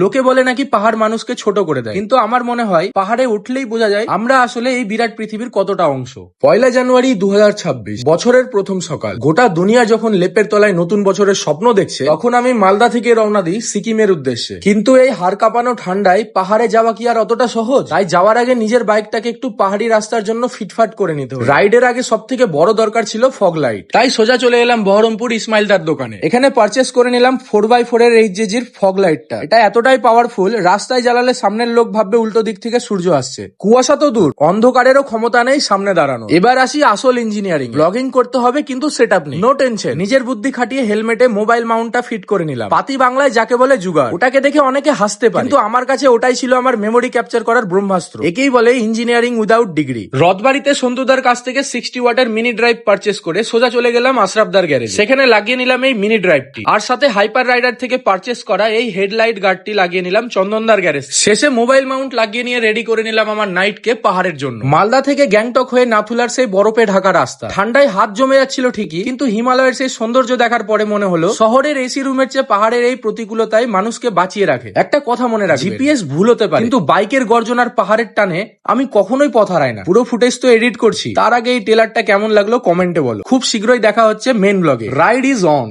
লোকে বলে নাকি পাহাড় মানুষকে ছোট করে দেয়, কিন্তু আমার মনে হয় পাহাড়ে উঠলেই বোঝা যায় আমরা আসলে এই বিরাট পৃথিবীর কতটা অংশ। 1 জানুয়ারি 2026, বছরের প্রথম সকাল। গোটা দুনিয়া যখন লেপের তলায় নতুন বছরের স্বপ্ন দেখছে, তখন আমি মালদা থেকে রওনা দিই সিকিমের উদ্দেশ্যে। কিন্তু এই হাড় কাঁপানো ঠান্ডায় পাহাড়ে যাওয়া কি আর অতটা সহজ? তাই যাওয়ার আগে নিজের বাইকটাকে একটু পাহাড়ি রাস্তার জন্য ফিটফাট করে নিতে হবে। রাইডের আগে সব থেকে বড় দরকার ছিল ফগ লাইট। তাই সোজা চলে এলাম বহরমপুর ইসমাইলদার দোকানে। এখানে পারচেস করে নিলাম 4x4 এর এইচজেজির ফগ লাইটটা। এটা এতটাই পাওয়ারফুল, রাস্তায় জ্বালালে সামনের লোক ভাববে উল্টো দিক থেকে সূর্য আসছে। কুয়াশা তো দূর, অন্ধকারেরও ক্ষমতা নেই সামনে দাঁড়ানো। এবার আসি আসল ইঞ্জিনিয়ারিং। ব্লগিং করতে হবে কিন্তু সেটআপ নেই, নো টেনশন। নিজের বুদ্ধি খাটিয়ে হেলমেটে মোবাইল মাউন্টটা ফিট করে নিলাম। পাতি বাংলায় যাকে বলে জুগাড়। ওটাকে দেখে অনেকে হাসতে পারে, কিন্তু আমার কাছে ওটাই ছিল আমার মেমোরি ক্যাপচার করার ব্রহ্মাস্ত্র। একেই বলে ইঞ্জিনিয়ারিং উইদাউট ডিগ্রি। রথবাড়িতে সন্তুদার কাছ থেকে 60 ওয়াটের মিনি ড্রাইভ পারচেস করে সোজা চলে গেলাম আশরাফদার গ্যারেজ। সেখানে লাগিয়ে নিলাম এই মিনি ড্রাইভটি, আর সাথে হাইপার রাইডার থেকে পারচেস করা এই হেডলাইট গার্ডটি লাগিয়ে নিলাম চন্দনদার গ্যারেজ। শেষে মোবাইল মাউন্ট লাগিয়ে নিয়ে রেডি করে নিলাম আমার নাইটকে পাহাড়ের জন্য। মালদা থেকে গ্যাংটক হয়ে নাথুলার সেই বরফে ঢাকা রাস্তা। ঠান্ডায় হাত জমে যাচ্ছিল ঠিকই, কিন্তু হিমালয়ের সেই সৌন্দর্য দেখার পরে মনে হলো শহরের এসি রুমের চেয়ে পাহাড়ের এই প্রতিকূলতায় মানুষকে বাঁচিয়ে রাখে। একটা কথা মনে রাখবেন, জিপিএস ভুল হতে পারে, কিন্তু বাইকের গর্জনার পাহাড়ের টানে আমি কখনোই পথ হারাই না। পুরো ফুটেজ তো এডিট করছি, তার আগে এই ট্রেলারটা কেমন লাগলো কমেন্টে বলো। খুব শীঘ্রই দেখা হচ্ছে মেন ব্লগে। Ride is on.